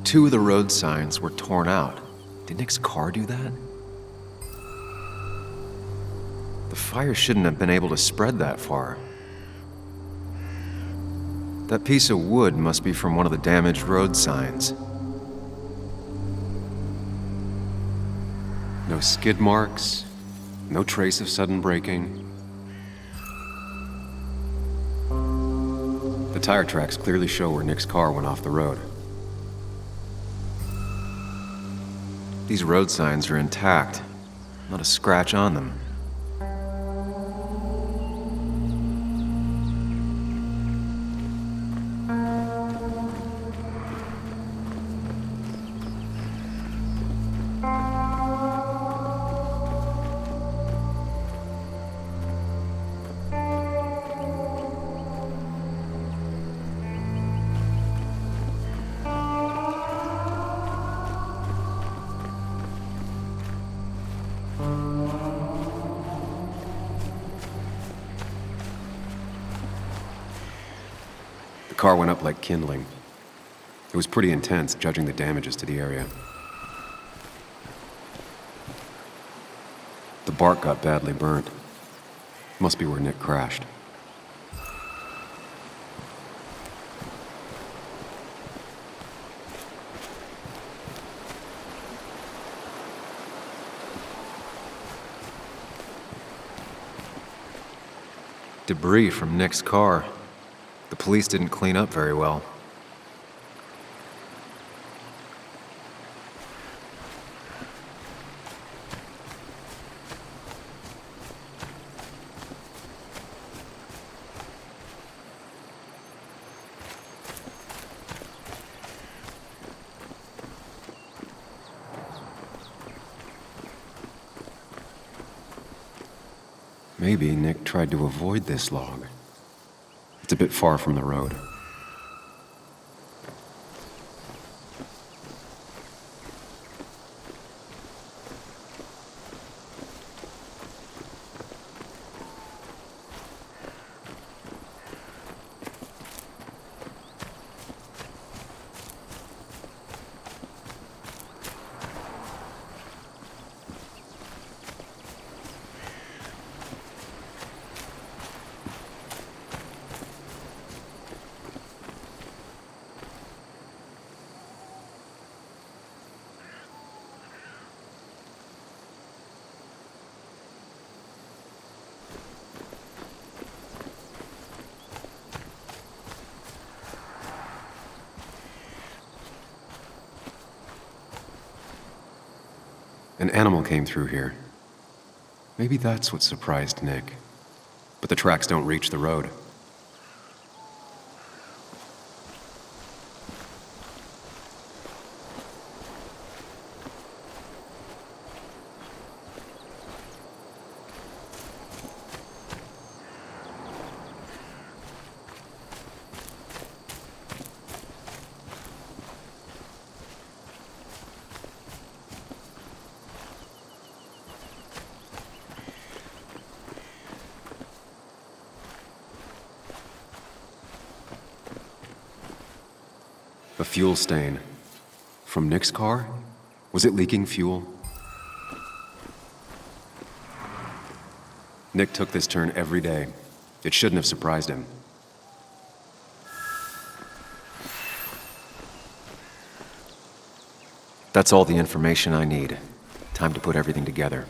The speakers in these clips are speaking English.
2 of the road signs were torn out. Did Nick's car do that? The fire shouldn't have been able to spread that far. That piece of wood must be from one of the damaged road signs. No skid marks, no trace of sudden braking. The tire tracks clearly show where Nick's car went off the road. These road signs are intact, not a scratch on them. The car went up like kindling. It was pretty intense, judging the damages to the area. The bark got badly burnt. Must be where Nick crashed. Debris from Nick's car. The police didn't clean up very well. Maybe Nick tried to avoid this log. It's a bit far from the road. An animal came through here. Maybe that's what surprised Nick. But the tracks don't reach the road. A fuel stain. From Nick's car? Was it leaking fuel? Nick took this turn every day. It shouldn't have surprised him. That's all the information I need. Time to put everything together.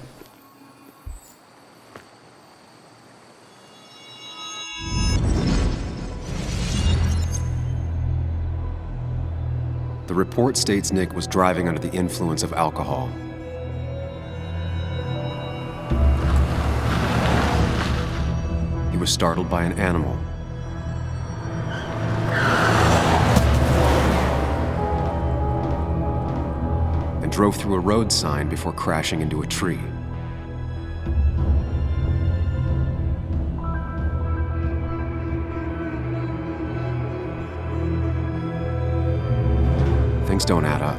The report states Nick was driving under the influence of alcohol. He was startled by an animal. And drove through a road sign before crashing into a tree. Things don't add up.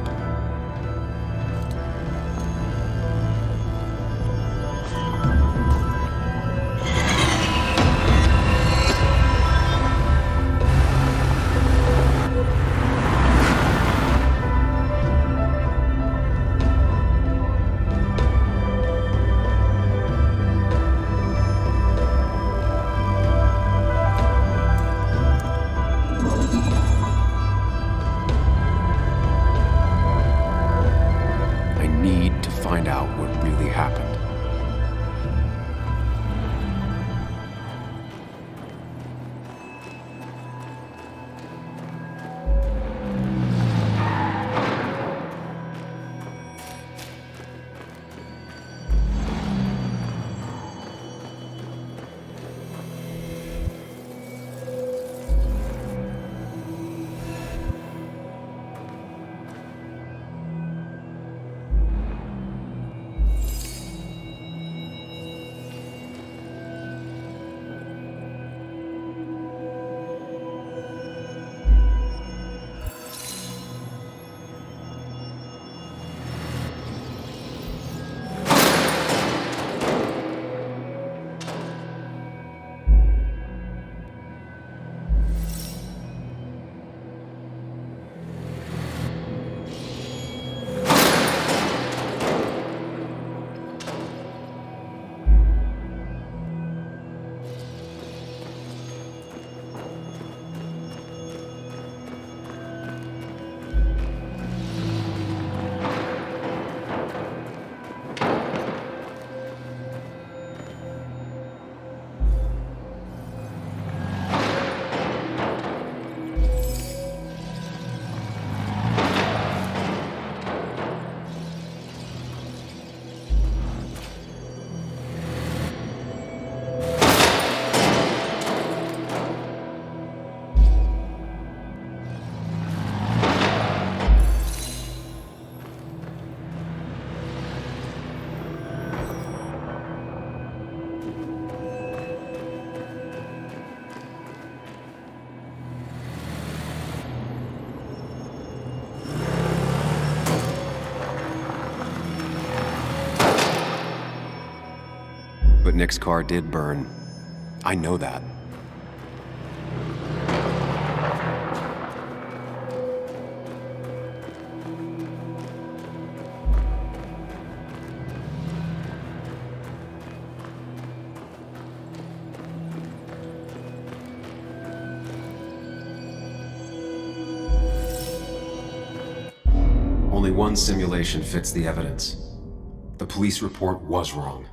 find out what really happened. But Nick's car did burn. I know that. Only one simulation fits the evidence. The police report was wrong.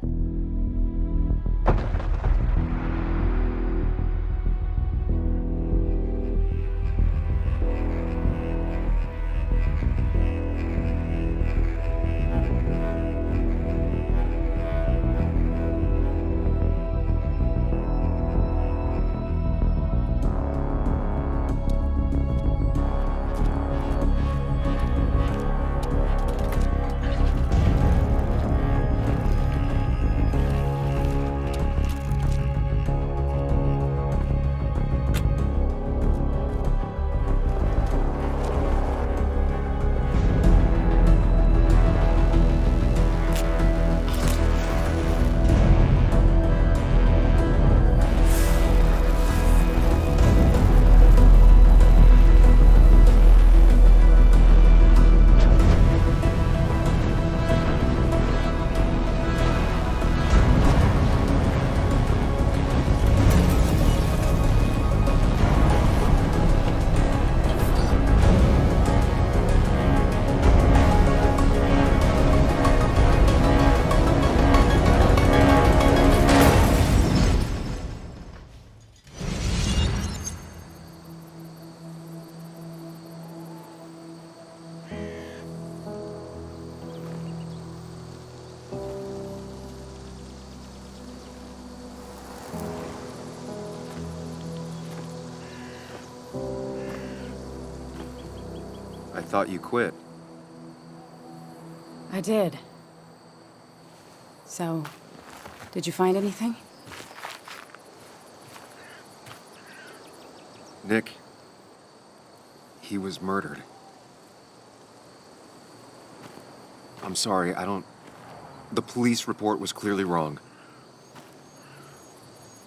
I thought you quit. I did. So, did you find anything? Nick, he was murdered. I'm sorry, the police report was clearly wrong.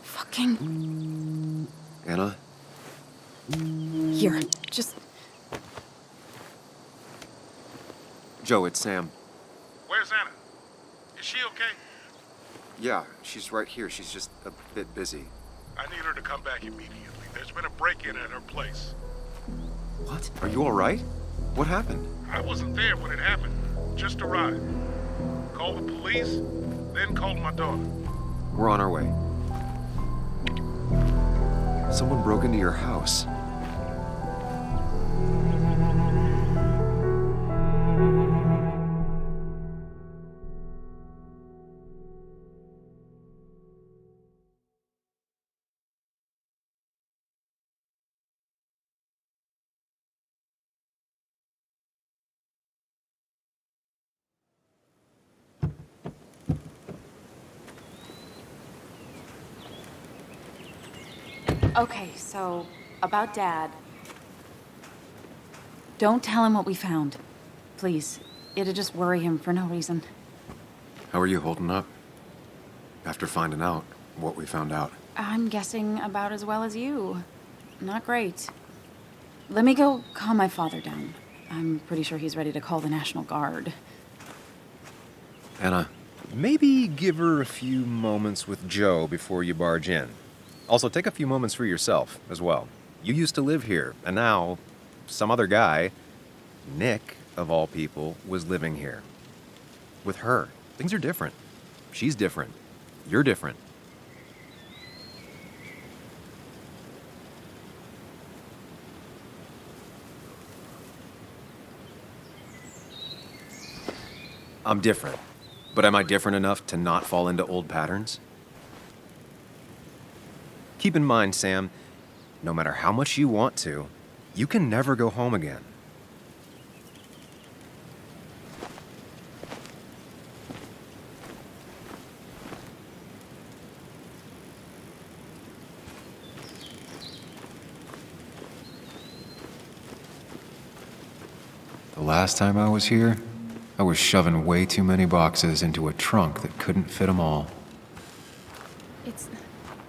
Fucking... Anna? Here, just... Joe, it's Sam. Where's Anna? Is she okay? Yeah, she's right here. She's just a bit busy. I need her to come back immediately. There's been a break-in at her place. What? Are you all right? What happened? I wasn't there when it happened. Just arrived. Call the police, then call my daughter. We're on our way. Someone broke into your house. Okay, so, about Dad. Don't tell him what we found. Please. It'd just worry him for no reason. How are you holding up? After finding out what we found out. I'm guessing about as well as you. Not great. Let me go calm my father down. I'm pretty sure he's ready to call the National Guard. Anna, Maybe give her a few moments with Joe before you barge in. Also, take a few moments for yourself as well. You used to live here, and now some other guy, Nick, of all people, was living here. With her, things are different. She's different. You're different. I'm different. But am I different enough to not fall into old patterns? Keep in mind, Sam, no matter how much you want to, you can never go home again. the last time I was here, I was shoving way too many boxes into a trunk that couldn't fit them all.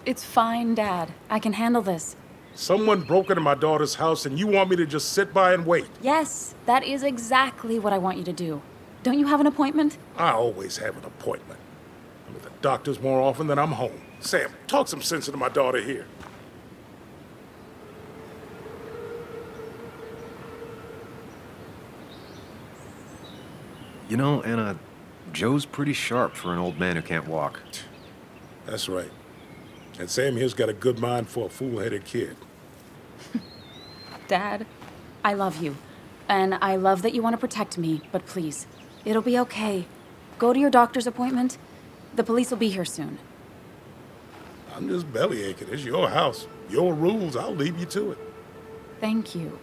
It's fine, Dad. I can handle this. Someone broke into my daughter's house and you want me to just sit by and wait? Yes, that is exactly what I want you to do. Don't you have an appointment? I always have an appointment. I'm at the doctor's more often than I'm home. Sam, talk some sense into my daughter here. You know, Anna, Joe's pretty sharp for an old man who can't walk. That's right. And Sam here's got a good mind for a fool-headed kid. Dad, I love you. And I love that you want to protect me, but please, it'll be okay. Go to your doctor's appointment. The police will be here soon. I'm just bellyaching. It's your house. Your rules. I'll leave you to it. Thank you.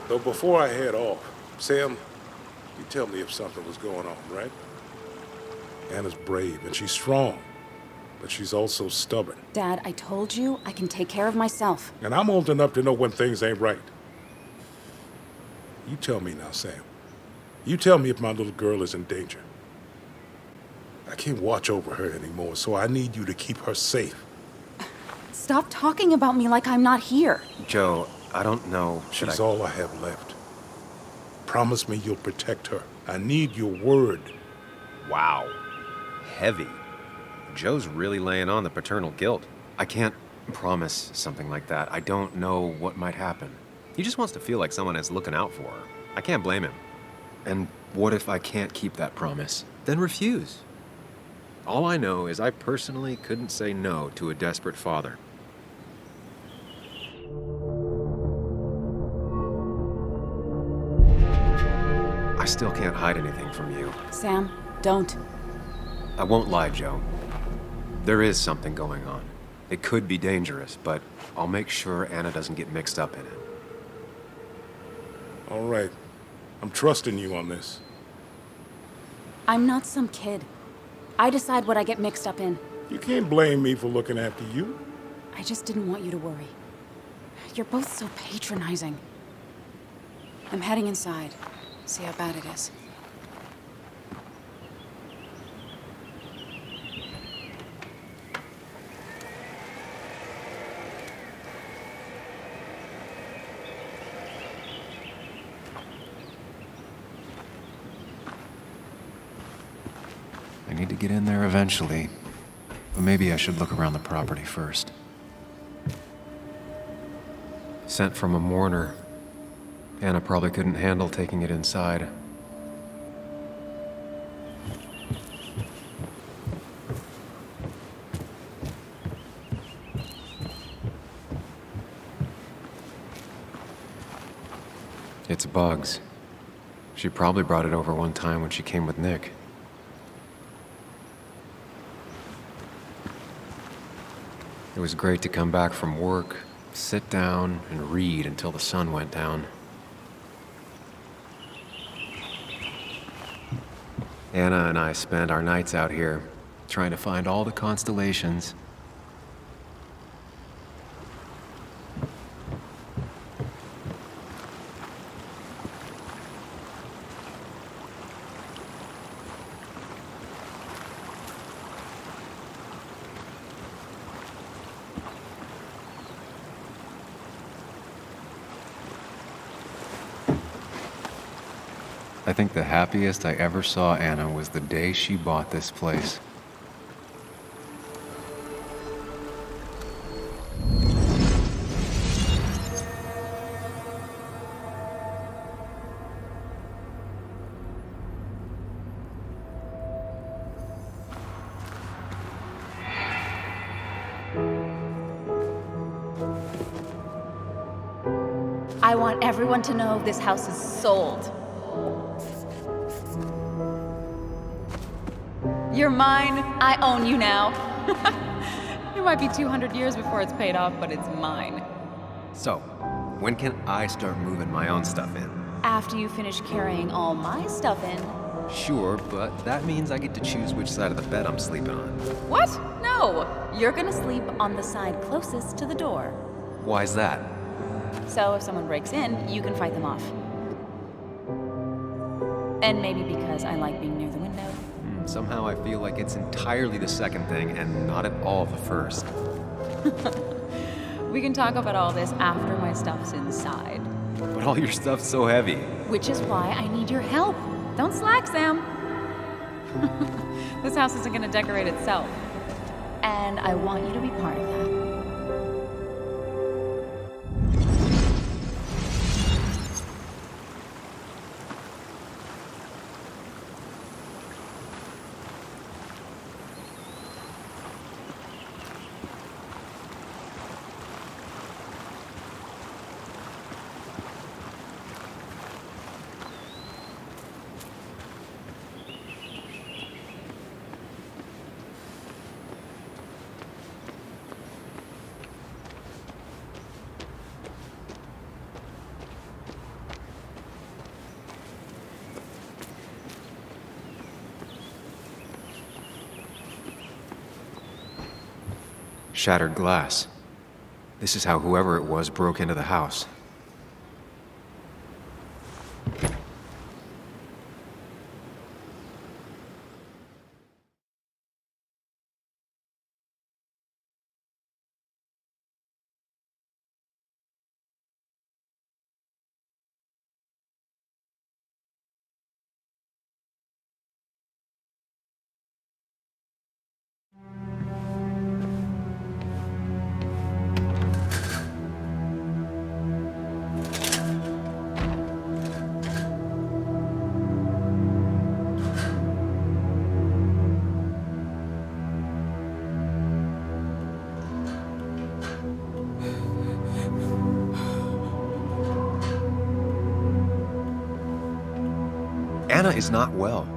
Though before I head off, Sam, you tell me if something was going on, right? Anna's brave and she's strong, but she's also stubborn. Dad, I told you I can take care of myself. And I'm old enough to know when things ain't right. You tell me now, Sam. You tell me if my little girl is in danger. I can't watch over her anymore, so I need you to keep her safe. Stop talking about me like I'm not here. Joe, I don't know. She's all I have left. Promise me you'll protect her. I need your word. Wow. Heavy. Joe's really laying on the paternal guilt. I can't promise something like that. I don't know what might happen. He just wants to feel like someone is looking out for her. I can't blame him. And what if I can't keep that promise? Then refuse. All I know is I personally couldn't say no to a desperate father. I still can't hide anything from you. Sam, don't. I won't lie, Joe. There is something going on. It could be dangerous, but I'll make sure Anna doesn't get mixed up in it. All right. I'm trusting you on this. I'm not some kid. I decide what I get mixed up in. You can't blame me for looking after you. I just didn't want you to worry. You're both so patronizing. I'm heading inside. See how bad it is. I need to get in there eventually, but maybe I should look around the property first. Sent from a mourner. Anna probably couldn't handle taking it inside. bugs. She probably brought it over one time when she came with Nick. It was great to come back from work, sit down, and read until the sun went down. Anna and I spent our nights out here, trying to find all the constellations. I think the happiest I ever saw Anna was the day she bought this place. I want everyone to know this house is sold. You're mine. I own you now. It might be 200 years before it's paid off, but it's mine. So, when can I start moving my own stuff in? After you finish carrying all my stuff in. Sure, but that means I get to choose which side of the bed I'm sleeping on. What? No. You're gonna sleep on the side closest to the door. Why's that? So if someone breaks in, you can fight them off. And maybe because I like being near the window. Somehow I feel like it's entirely the second thing and not at all the first. We can talk about all this after my stuff's inside. But all your stuff's so heavy. Which is why I need your help. Don't slack, Sam. This house isn't gonna decorate itself. And I want you to be part of that. Shattered glass. This is how whoever it was broke into the house. Anna is not well.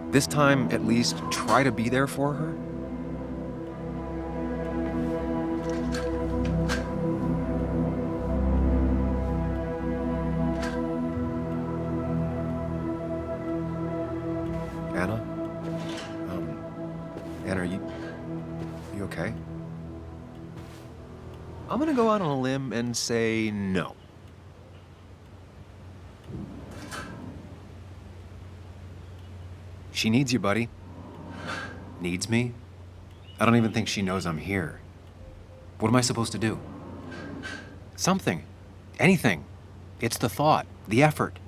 This time, at least, try to be there for her. Anna? Anna, are you okay? I'm gonna go out on a limb and say no. She needs you, buddy. Needs me? I don't even think she knows I'm here. What am I supposed to do? Something. Anything. It's the thought, the effort.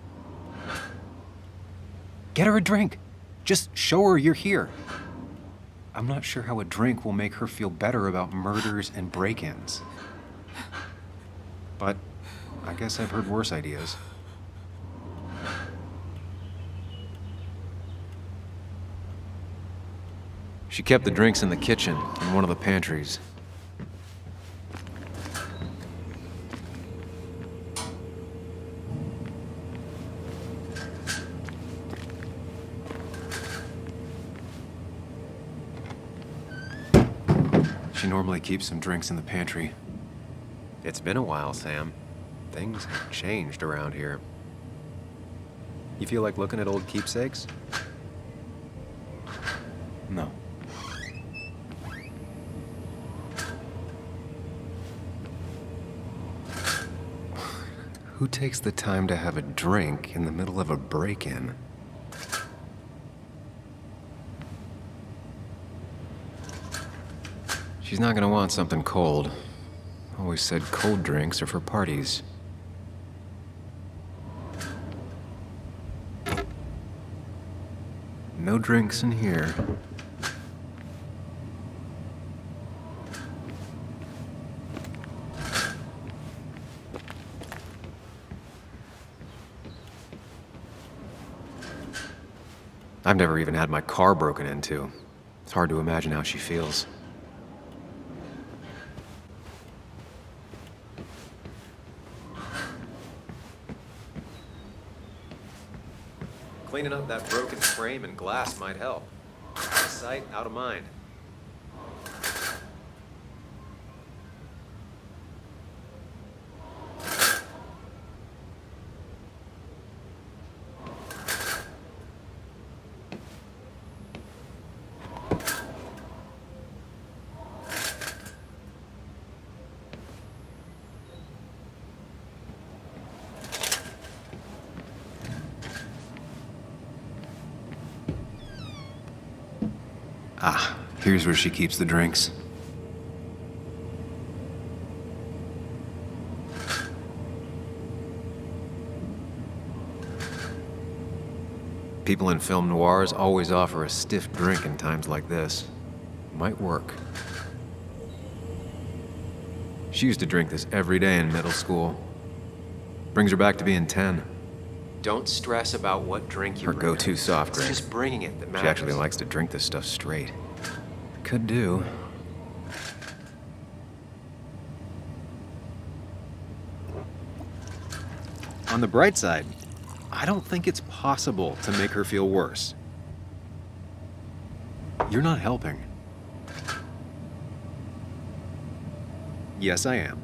Get her a drink. Just show her you're here. I'm not sure how a drink will make her feel better about murders and break-ins. But I guess I've heard worse ideas. She kept the drinks in the kitchen, in one of the pantries. She normally keeps some drinks in the pantry. It's been a while, Sam. Things have changed around here. You feel like looking at old keepsakes? No. Who takes the time to have a drink in the middle of a break-in? She's not gonna want something cold. Always said cold drinks are for parties. No drinks in here. I've never even had my car broken into. It's hard to imagine how she feels. Cleaning up that broken frame and glass might help. Out of sight, out of mind. Ah, here's where she keeps the drinks. People in film noirs always offer a stiff drink in times like this. Might work. She used to drink this every day in middle school. Brings her back to being 10. Don't stress about what drink you Her bring. go-to soft It's drink. just bringing it that matters. She actually likes to drink this stuff straight. Could do. On the bright side, I don't think it's possible to make her feel worse. You're not helping. Yes, I am.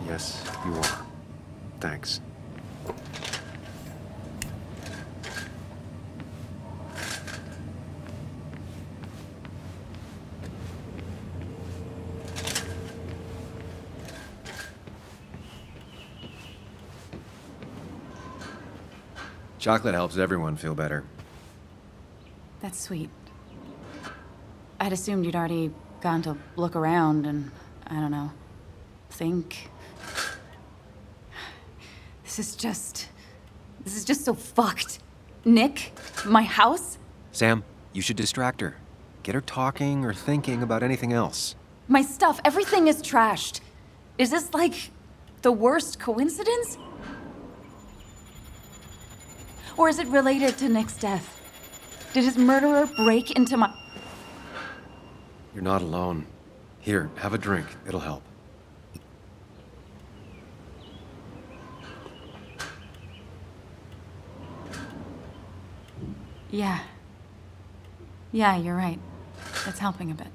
Yes, you are. Thanks. Chocolate helps everyone feel better. That's sweet. I'd assumed you'd already gone to look around and, I don't know, think. This is just so fucked. Nick? My house? Sam, you should distract her. Get her talking or thinking about anything else. My stuff, everything is trashed. Is this like the worst coincidence? Or is it related to Nick's death? Did his murderer break into my... You're not alone. Here, have a drink. It'll help. Yeah. Yeah, you're right. It's helping a bit.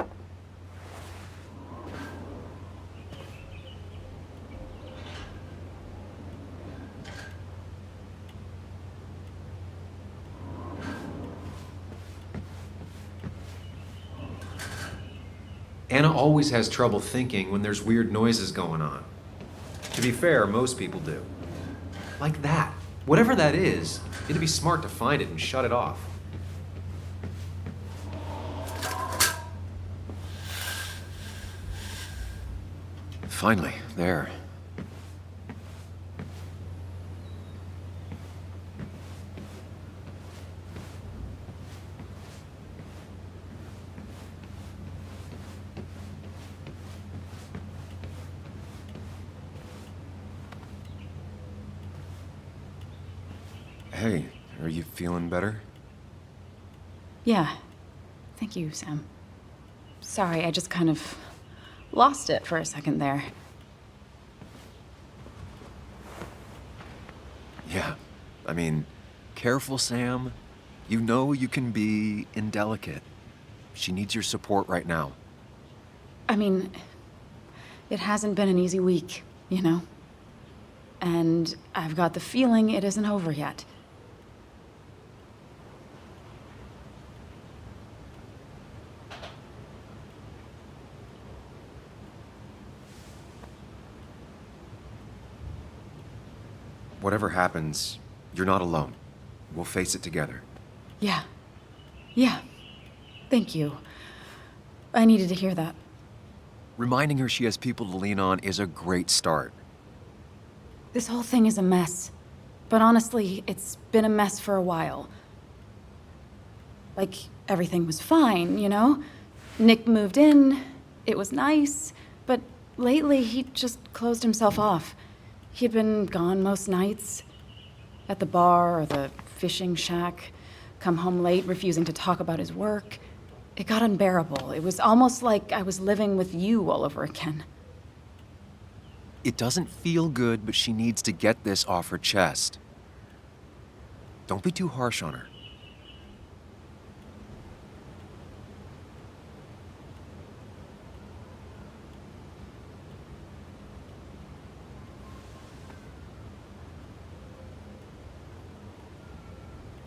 Anna always has trouble thinking when there's weird noises going on. To be fair, most people do. Like that. Whatever that is, it'd be smart to find it and shut it off. Finally, there. Hey, are you feeling better? Yeah. Thank you, Sam. Sorry, I just kind of lost it for a second there. Yeah. I mean, careful, Sam. You know you can be indelicate. She needs your support right now. I mean, it hasn't been an easy week, you know? And I've got the feeling it isn't over yet. Whatever happens, you're not alone. We'll face it together. Yeah. Yeah. Thank you. I needed to hear that. Reminding her she has people to lean on is a great start. This whole thing is a mess. But honestly, it's been a mess for a while. Like, everything was fine, you know? Nick moved in, it was nice, but lately he just closed himself off. He'd been gone most nights. At the bar or the fishing shack. Come home late, refusing to talk about his work. It got unbearable. It was almost like I was living with you all over again. It doesn't feel good, but she needs to get this off her chest. Don't be too harsh on her.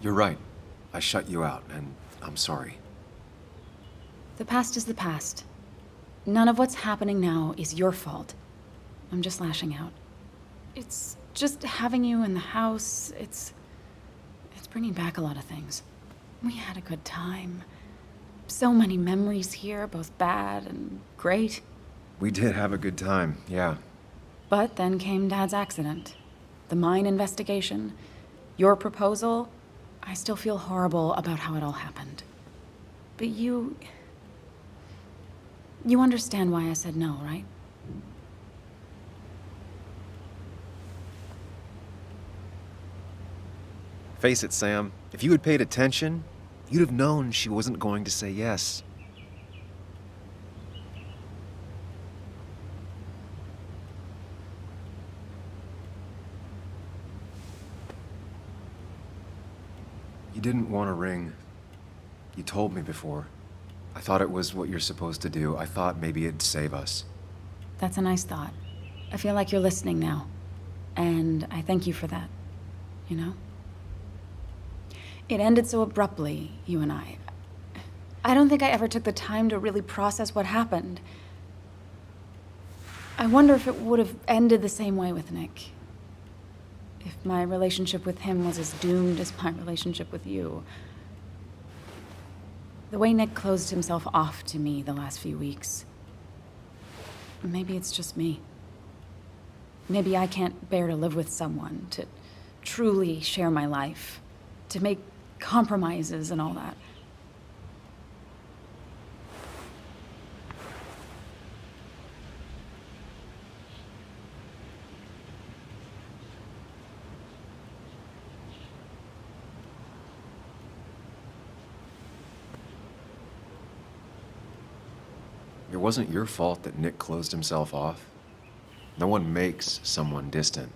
You're right. I shut you out, and I'm sorry. The past is the past. None of what's happening now is your fault. I'm just lashing out. It's just having you in the house, it's bringing back a lot of things. We had a good time. So many memories here, both bad and great. We did have a good time, yeah. But then came Dad's accident. The mine investigation. Your proposal. I still feel horrible about how it all happened. But you understand why I said no, right? Face it, Sam. If you had paid attention, you'd have known she wasn't going to say yes. You didn't want a ring. You told me before. I thought it was what you're supposed to do. I thought maybe it'd save us. That's a nice thought. I feel like you're listening now. And I thank you for that. You know? It ended so abruptly, you and I. I don't think I ever took the time to really process what happened. I wonder if it would have ended the same way with Nick. If my relationship with him was as doomed as my relationship with you. The way Nick closed himself off to me the last few weeks. Maybe it's just me. Maybe I can't bear to live with someone, to truly share my life, to make compromises and all that. It wasn't your fault that Nick closed himself off. No one makes someone distant,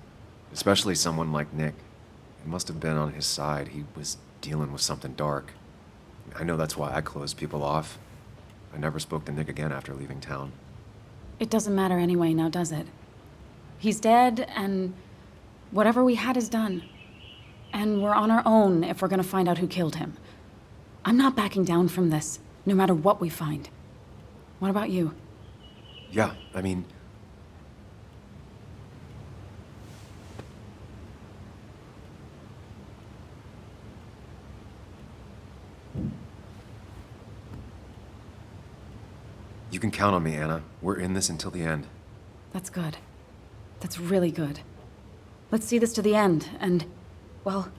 especially someone like Nick. It must have been on his side. He was dealing with something dark. I know that's why I closed people off. I never spoke to Nick again after leaving town. It doesn't matter anyway, now does it? He's dead, and whatever we had is done. And we're on our own if we're gonna find out who killed him. I'm not backing down from this, no matter what we find. What about you? Yeah, I mean... You can count on me, Anna. We're in this until the end. That's good. That's really good. Let's see this to the end, and, well,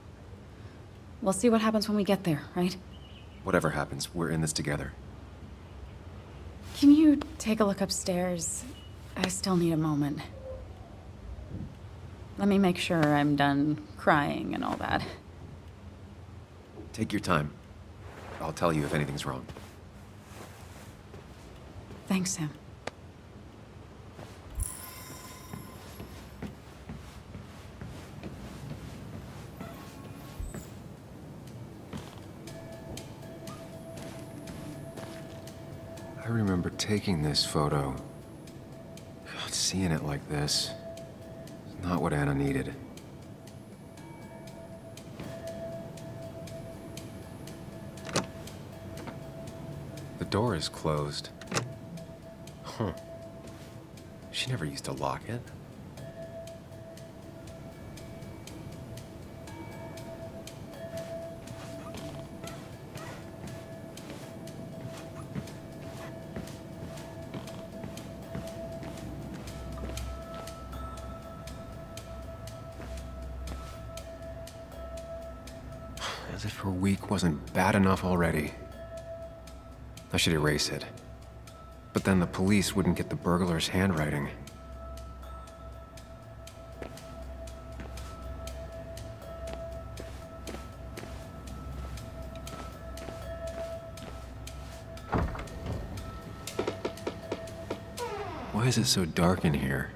we'll see what happens when we get there, right? Whatever happens, we're in this together. Can you take a look upstairs? I still need a moment. Let me make sure I'm done crying and all that. Take your time. I'll tell you if anything's wrong. Thanks, Sam. remember taking this photo. God, seeing it like this is not what Anna needed. The door is closed. Huh. She never used to lock it. As if her week wasn't bad enough already. I should erase it. But then the police wouldn't get the burglar's handwriting. Why is it so dark in here?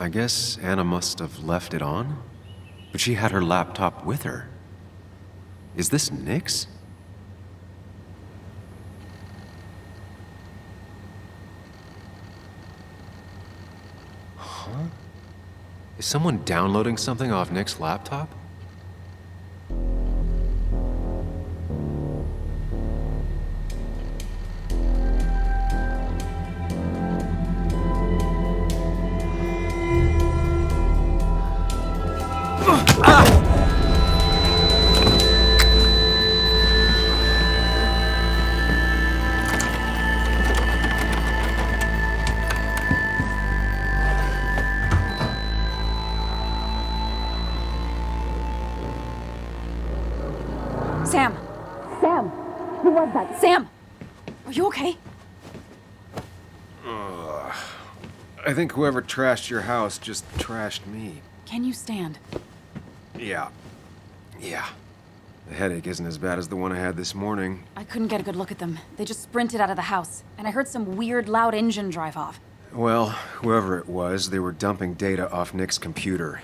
I guess Anna must have left it on, but she had her laptop with her. Is this Nick's? Huh? Is someone downloading something off Nick's laptop? Sam! Sam! Who was that? Sam! Are you okay? I think whoever trashed your house just trashed me. Can you stand? Yeah. The headache isn't as bad as the one I had this morning. I couldn't get a good look at them. They just sprinted out of the house, and I heard some weird, loud engine drive off. Well, whoever it was, they were dumping data off Nick's computer.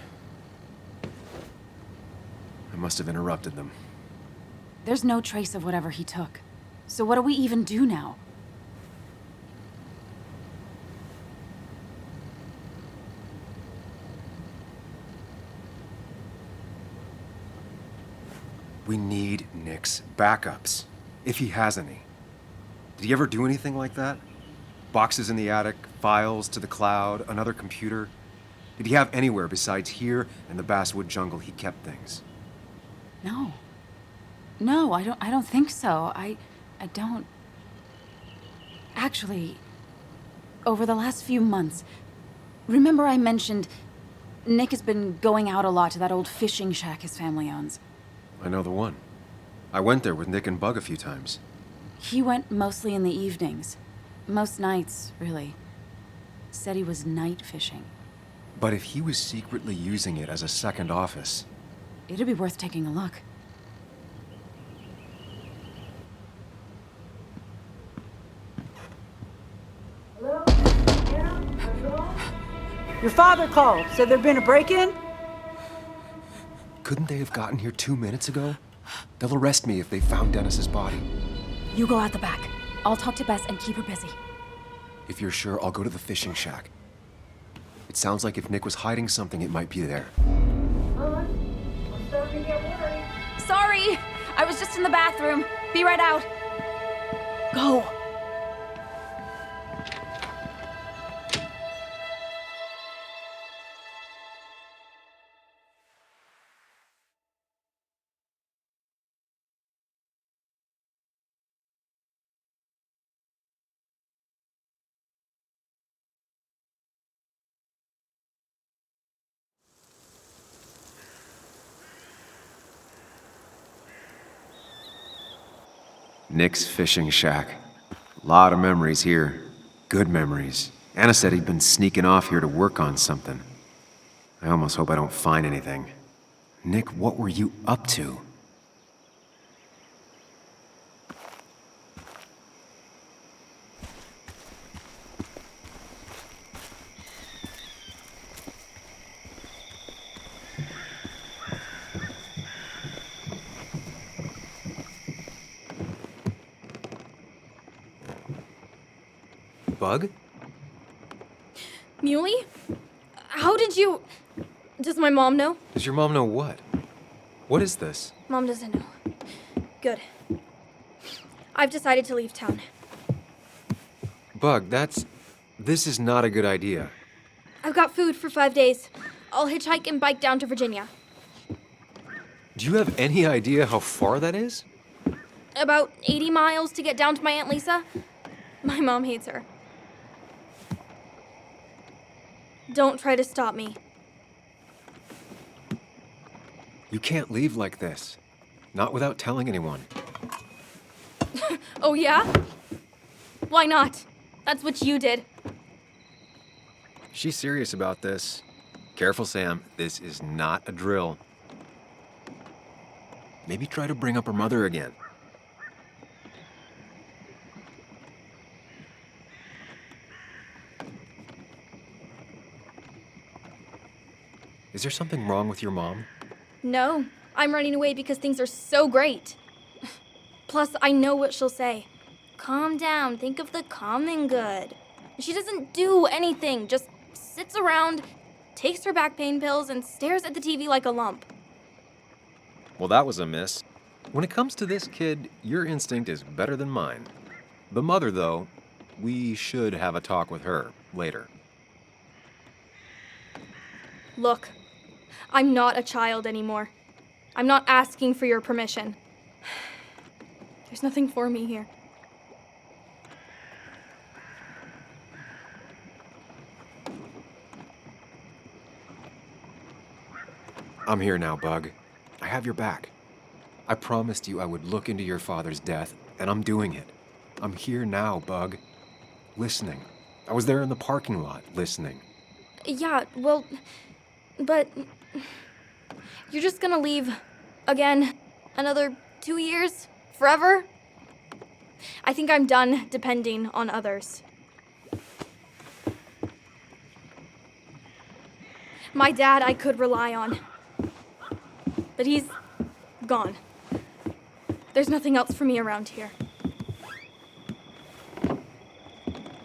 I must have interrupted them. There's no trace of whatever he took. So what do we even do now? We need Nick's backups, if he has any. Did he ever do anything like that? Boxes in the attic, files to the cloud, another computer? Did he have anywhere besides here and the Basswood jungle he kept things? No. No, I don't think so. I don't... Actually, over the last few months, remember I mentioned Nick has been going out a lot to that old fishing shack his family owns. I know the one. I went there with Nick and Bug a few times. He went mostly in the evenings. Most nights, really. Said he was night fishing. But if he was secretly using it as a second office... It'd be worth taking a look. Your father called. Said there'd been a break-in? Couldn't they have gotten here 2 minutes ago? They'll arrest me if they found Dennis's body. You go out the back. I'll talk to Bess and keep her busy. If you're sure, I'll go to the fishing shack. It sounds like if Nick was hiding something, it might be there. I'm starting to get worried. Sorry! I was just in the bathroom. Be right out. Go. Nick's fishing shack. Lot of memories here. Good memories. Anna said he'd been sneaking off here to work on something. I almost hope I don't find anything. Nick, what were you up to? Bug? Muley? How did you... Does my mom know? Does your mom know what? What is this? Mom doesn't know. Good. I've decided to leave town. Bug, this is not a good idea. I've got food for 5 days. I'll hitchhike and bike down to Virginia. Do you have any idea how far that is? About 80 miles to get down to my Aunt Lisa. My mom hates her. Don't try to stop me. You can't leave like this. Not without telling anyone. Oh, yeah? Why not? That's what you did. She's serious about this. Careful, Sam. This is not a drill. Maybe try to bring up her mother again. Is there something wrong with your mom? No, I'm running away because things are so great. Plus, I know what she'll say. Calm down, think of the common good. She doesn't do anything, just sits around, takes her back pain pills, and stares at the TV like a lump. Well, that was a miss. When it comes to this kid, your instinct is better than mine. The mother, though, we should have a talk with her later. Look, I'm not a child anymore. I'm not asking for your permission. There's nothing for me here. I'm here now, Bug. I have your back. I promised you I would look into your father's death, and I'm doing it. I'm here now, Bug. Listening. I was there in the parking lot, listening. Yeah, well, but you're just gonna leave again another 2 years? Forever? I think I'm done depending on others. My dad I could rely on, but he's gone. There's nothing else for me around here.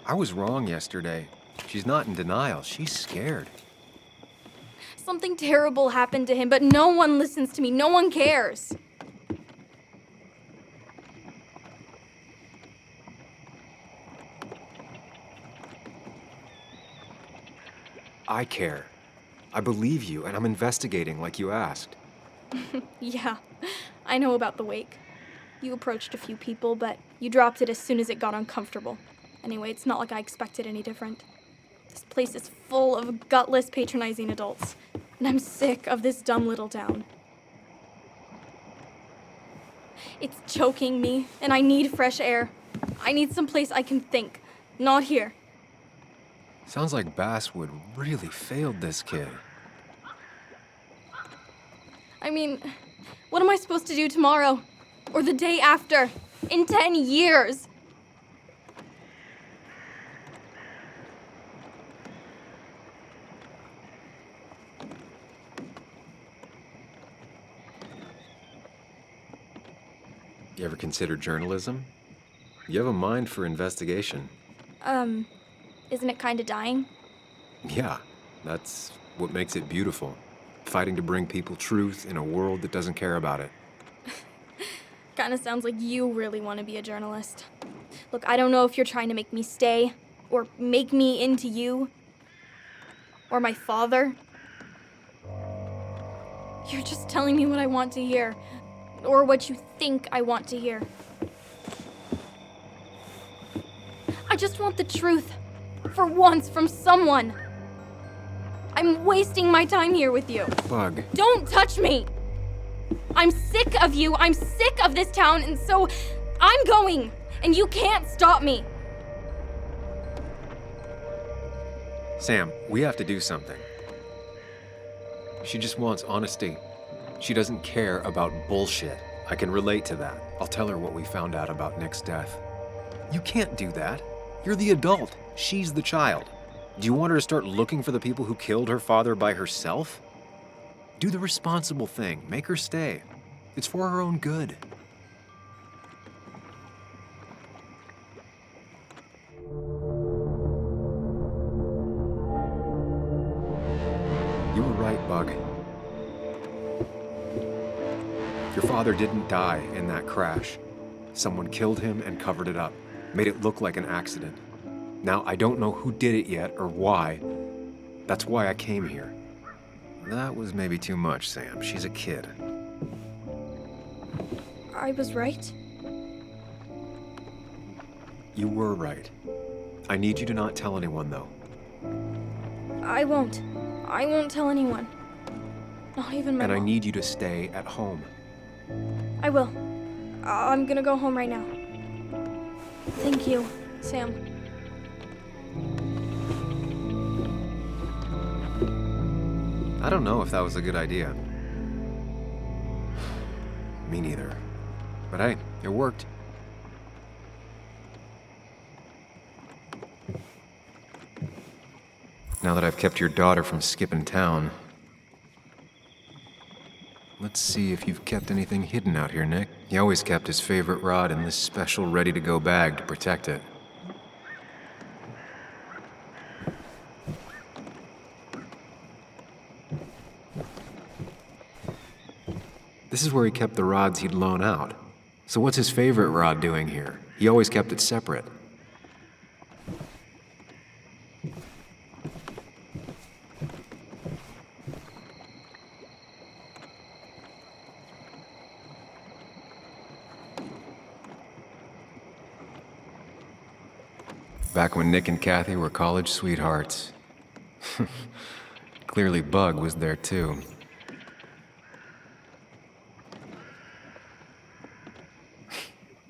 I was wrong yesterday. She's not in denial. She's scared. Something terrible happened to him, but no one listens to me. No one cares. I care. I believe you, and I'm investigating like you asked. Yeah, I know about the wake. You approached a few people, but you dropped it as soon as it got uncomfortable. Anyway, it's not like I expected any different. This place is full of gutless, patronizing adults, and I'm sick of this dumb little town. It's choking me, and I need fresh air. I need someplace I can think, not here. Sounds like Basswood really failed this kid. I mean, what am I supposed to do tomorrow? Or the day after? In 10 years? You ever consider journalism? You have a mind for investigation. Isn't it kinda dying? Yeah, that's what makes it beautiful. Fighting to bring people truth in a world that doesn't care about it. Kinda sounds like you really want to be a journalist. Look, I don't know if you're trying to make me stay, or make me into you, or my father. You're just telling me what I want to hear, or what you think I want to hear. I just want the truth, for once, from someone. I'm wasting my time here with you. Bug. Don't touch me! I'm sick of you, I'm sick of this town, and so I'm going, and you can't stop me. Sam, we have to do something. She just wants honesty. She doesn't care about bullshit. I can relate to that. I'll tell her what we found out about Nick's death. You can't do that. You're the adult. She's the child. Do you want her to start looking for the people who killed her father by herself? Do the responsible thing. Make her stay. It's for her own good. You were right, Bug. Your father didn't die in that crash. Someone killed him and covered it up, made it look like an accident. Now, I don't know who did it yet or why. That's why I came here. That was maybe too much, Sam. She's a kid. I was right. You were right. I need you to not tell anyone, though. I won't. I won't tell anyone. Not even my And I mom. need you to stay at home. I will. I'm gonna go home right now. Thank you, Sam. I don't know if that was a good idea. Me neither. But hey, it worked. Now that I've kept your daughter from skipping town, let's see if you've kept anything hidden out here, Nick. He always kept his favorite rod in this special ready-to-go bag to protect it. This is where he kept the rods he'd loan out. So what's his favorite rod doing here? He always kept it separate. Back when Nick and Kathy were college sweethearts. Clearly Bug was there too.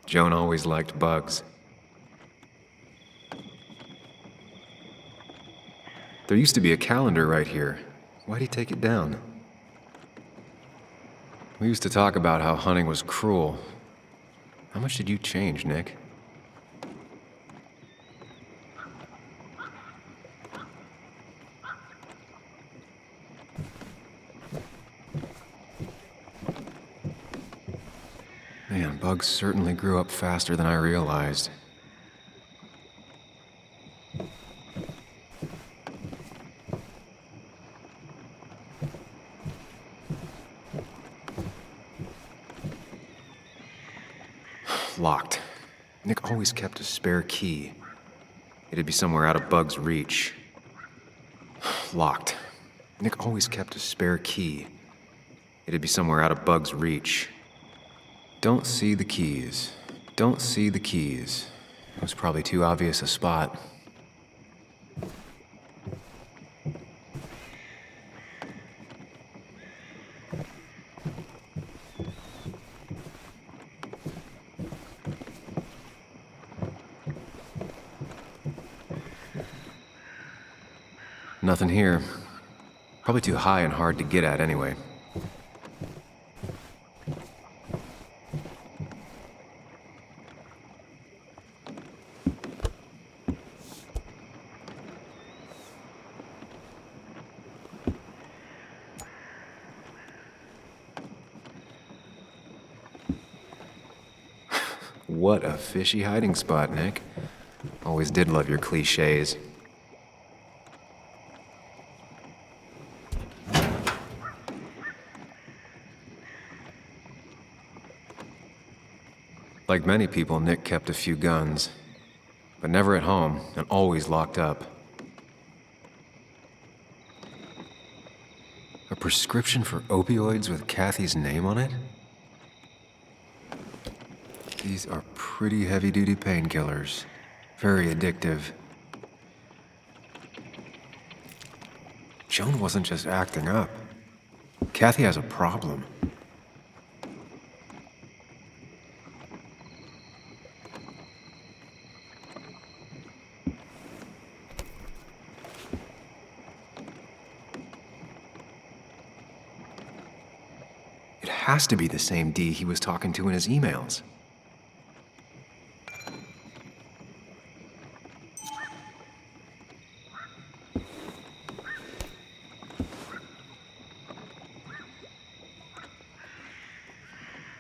Joan always liked bugs. There used to be a calendar right here. Why'd he take it down? We used to talk about how hunting was cruel. How much did you change, Nick? Man, Bugs certainly grew up faster than I realized. Locked. Nick always kept a spare key. It'd be somewhere out of Bug's reach. Locked. Nick always kept a spare key. It'd be somewhere out of Bug's reach. Don't see the keys. Don't see the keys. It was probably too obvious a spot. Nothing here. Probably too high and hard to get at anyway. What a fishy hiding spot, Nick. Always did love your cliches. Like many people, Nick kept a few guns, but never at home and always locked up. A prescription for opioids with Kathy's name on it? These are pretty heavy-duty painkillers. Very addictive. Joan wasn't just acting up. Kathy has a problem. has to be the same D he was talking to in his emails.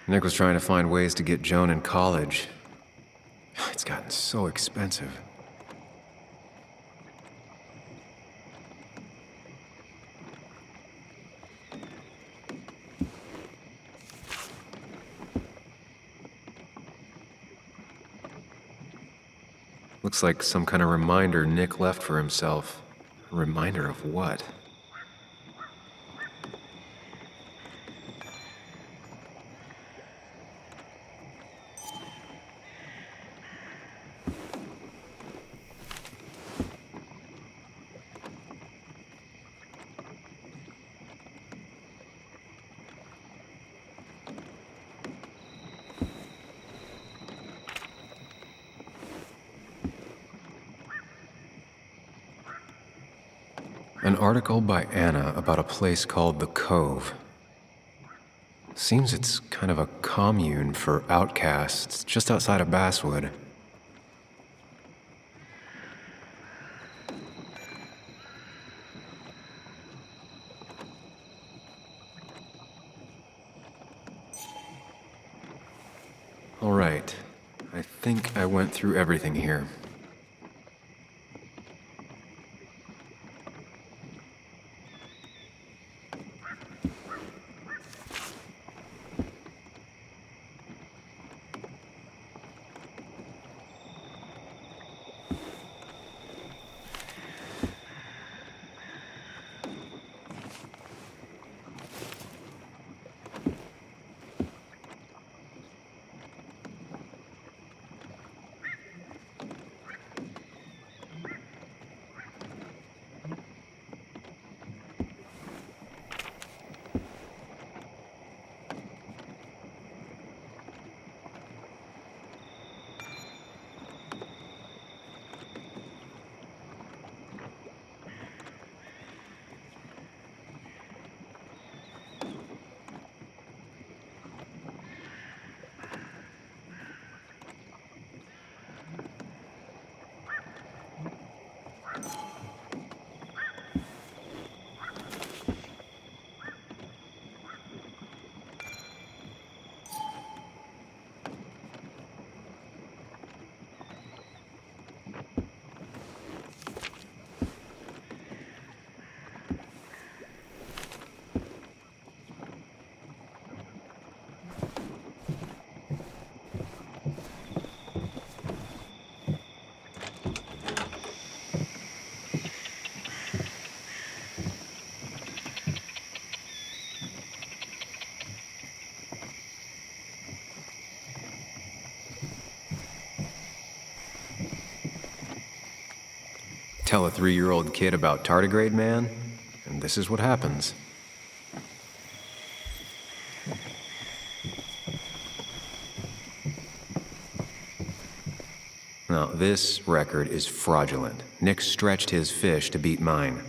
Nick was trying to find ways to get Joan in college. It's gotten so expensive. Looks like some kind of reminder Nick left for himself. A reminder of what? An article by Anna about a place called the Cove. Seems it's kind of a commune for outcasts just outside of Basswood. All right, I think I went through everything here. Tell a 3-year-old kid about tardigrade man, and this is what happens. Now, this record is fraudulent. Nick stretched his fish to beat mine.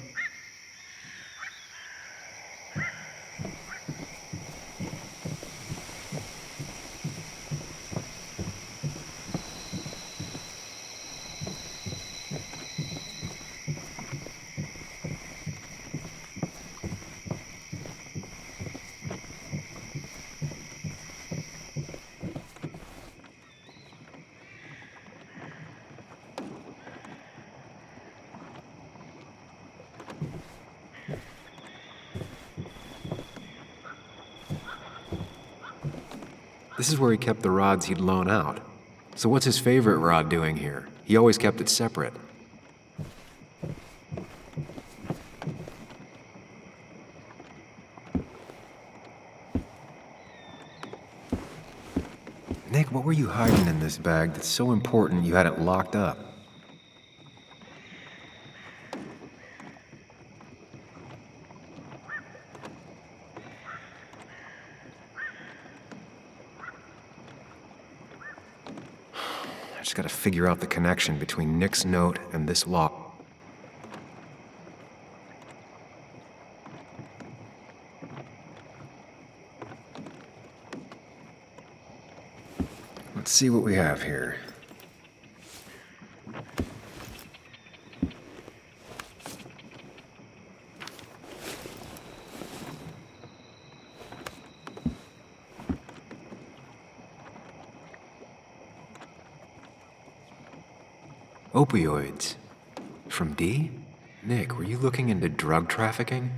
This is where he kept the rods he'd loan out. So what's his favorite rod doing here? He always kept it separate. Nick, what were you hiding in this bag that's so important you had it locked up? I just gotta figure out the connection between Nick's note and this lock. see what we have here. Opioids. From D? Nick, were you looking into drug trafficking?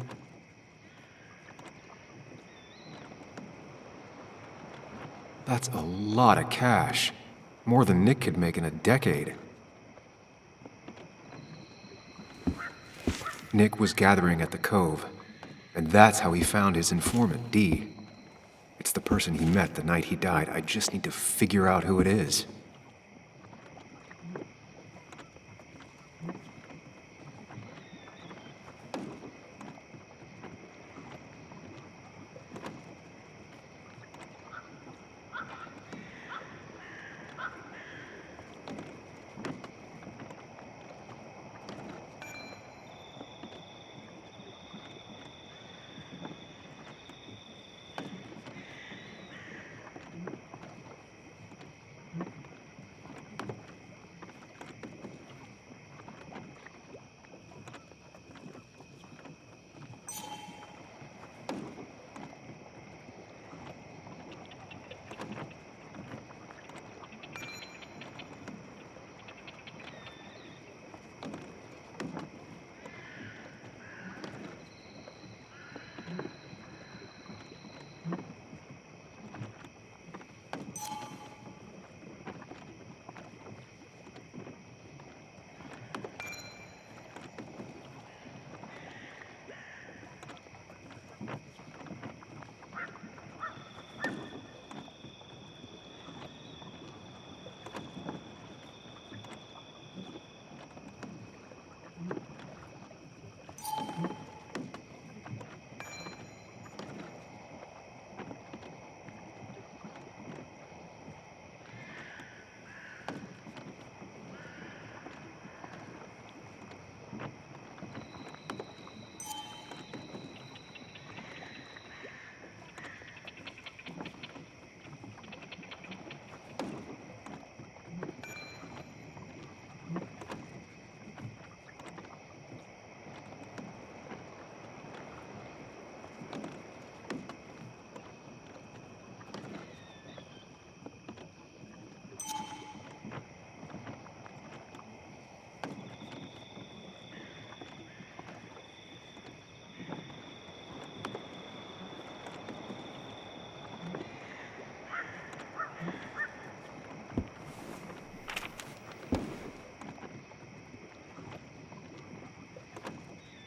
That's a lot of cash. More than Nick could make in a decade. Nick was gathering at the Cove, and that's how he found his informant, D. It's the person he met the night he died. I just need to figure out who it is.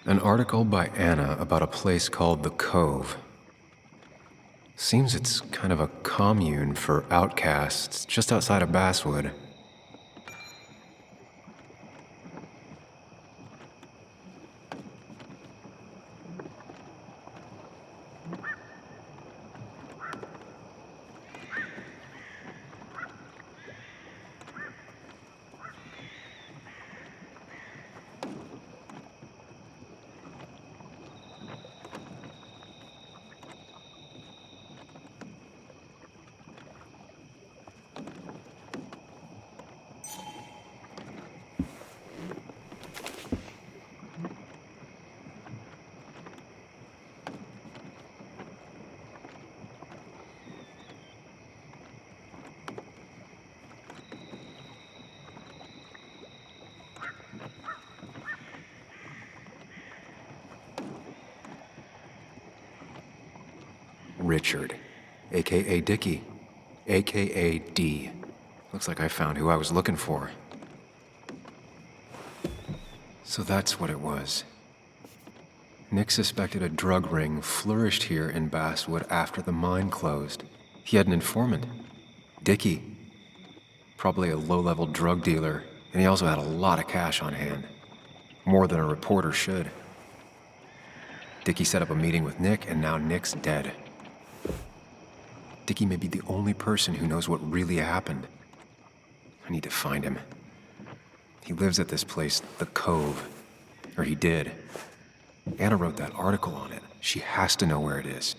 An article by Anna about a place called the Cove. Seems it's kind of a commune for outcasts just outside of Basswood. Richard, aka Dickie, aka D. Looks like I found who I was looking for. So that's what it was. Nick suspected a drug ring flourished here in Basswood after the mine closed. He had an informant, Dickie. Probably a low-level drug dealer, and he also had a lot of cash on hand. More than a reporter should. Dickie set up a meeting with Nick, and now Nick's dead. Dickie may be the only person who knows what really happened. I need to find him. He lives at this place, the Cove. Or he did. Anna wrote that article on it. She has to know where it is.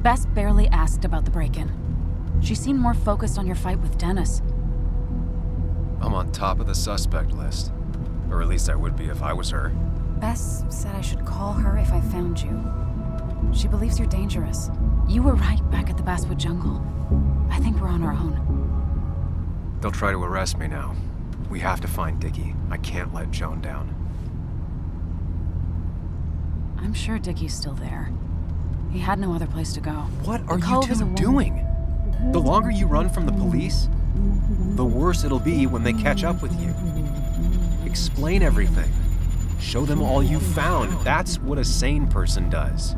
Bess barely asked about the break-in. She seemed more focused on your fight with Dennis. I'm on top of the suspect list. Or at least I would be if I was her. Bess said I should call her if I found you. She believes you're dangerous. You were right back at the Basswood jungle. I think we're on our own. They'll try to arrest me now. We have to find Dickie. I can't let Joan down. I'm sure Dickie's still there. He had no other place to go. What are The you Cove is two a doing? The longer you run from the police, the worse it'll be when they catch up with you. Explain everything. Show them all you found. That's what a sane person does.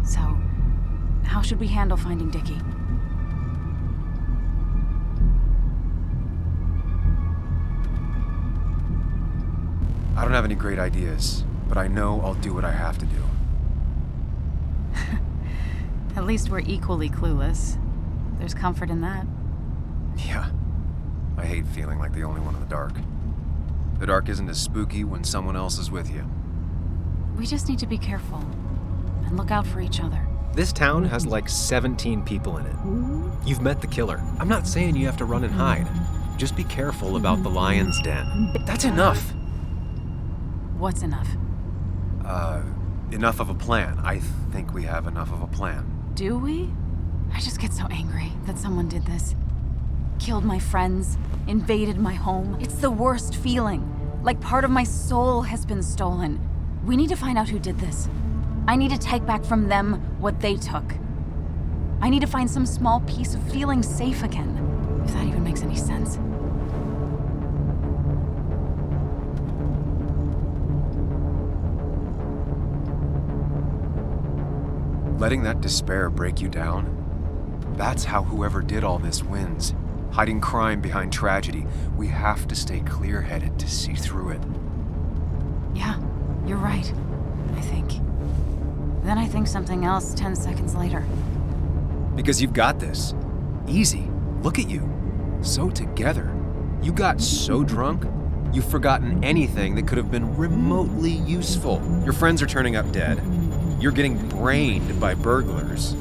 So, how should we handle finding Dickie? I don't have any great ideas, but I know I'll do what I have to do. At least we're equally clueless. There's comfort in that. Yeah. I hate feeling like the only one in the dark. The dark isn't as spooky when someone else is with you. We just need to be careful and look out for each other. This town has like 17 people in it. You've met the killer. I'm not saying you have to run and hide. Just be careful about the lion's den. That's enough. What's enough? Enough of a plan. I think we have enough of a plan. Do we? I just get so angry that someone did this. Killed my friends, invaded my home. It's the worst feeling. Like part of my soul has been stolen. We need to find out who did this. I need to take back from them what they took. I need to find some small piece of feeling safe again, if that even makes any sense. Letting that despair break you down? That's how whoever did all this wins. Hiding crime behind tragedy. We have to stay clear-headed to see through it. Yeah, you're right, I think. Then I think something else 10 seconds later. Because you've got this. Easy. Look at you. So together. You got so drunk, you've forgotten anything that could have been remotely useful. Your friends are turning up dead. You're getting brained by burglars.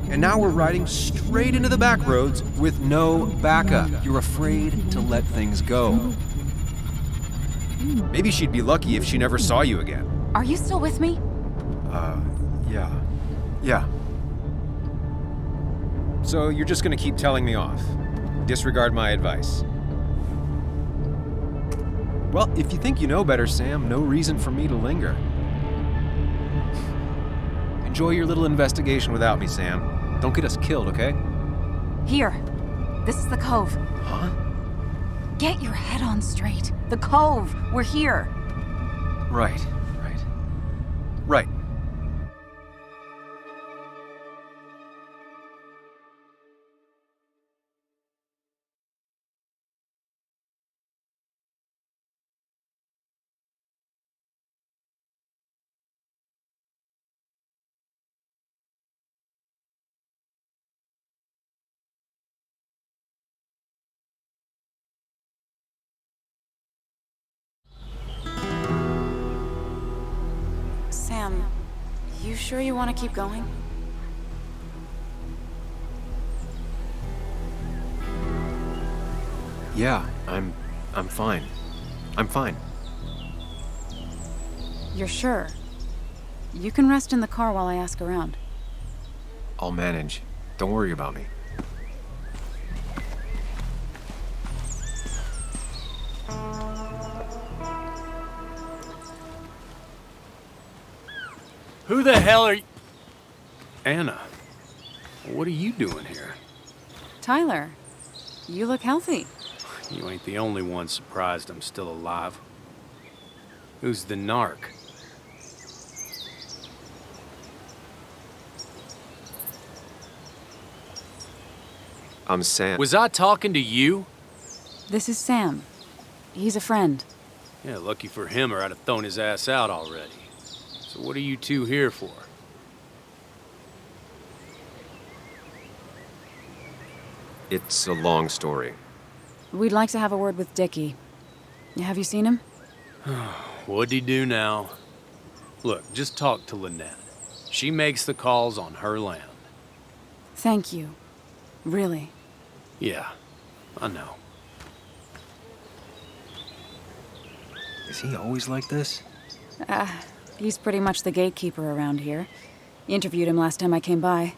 And now we're riding straight into the back roads with no backup. You're afraid to let things go. Maybe she'd be lucky if she never saw you again. Are you still with me? Yeah. So you're just gonna keep telling me off. Disregard my advice. Well, if you think you know better, Sam, no reason for me to linger. Enjoy your little investigation without me, Sam. Don't get us killed, okay? Here. This is the Cove. Huh? Get your head on straight. The Cove. We're here. Right. Sam, you sure you want to keep going? Yeah, I'm fine. I'm fine. You're sure? You can rest in the car while I ask around. I'll manage. Don't worry about me. Who the hell are you? Anna, what are you doing here? Tyler, you look healthy. You ain't the only one surprised I'm still alive. Who's the narc? I'm Sam. Was I talking to you? This is Sam. He's a friend. Yeah, lucky for him or I'd have thrown his ass out already. So what are you two here for? It's a long story. We'd like to have a word with Dickie. Have you seen him? What'd he do now? Look, just talk to Lynette. She makes the calls on her land. Thank you. Really. Yeah, I know. Is he always like this? He's pretty much the gatekeeper around here. Interviewed him last time I came by.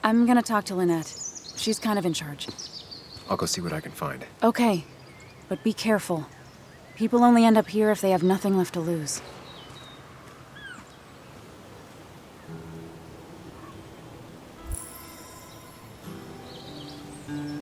I'm gonna talk to Lynette. She's kind of in charge. I'll go see what I can find. Okay, but be careful. People only end up here if they have nothing left to lose.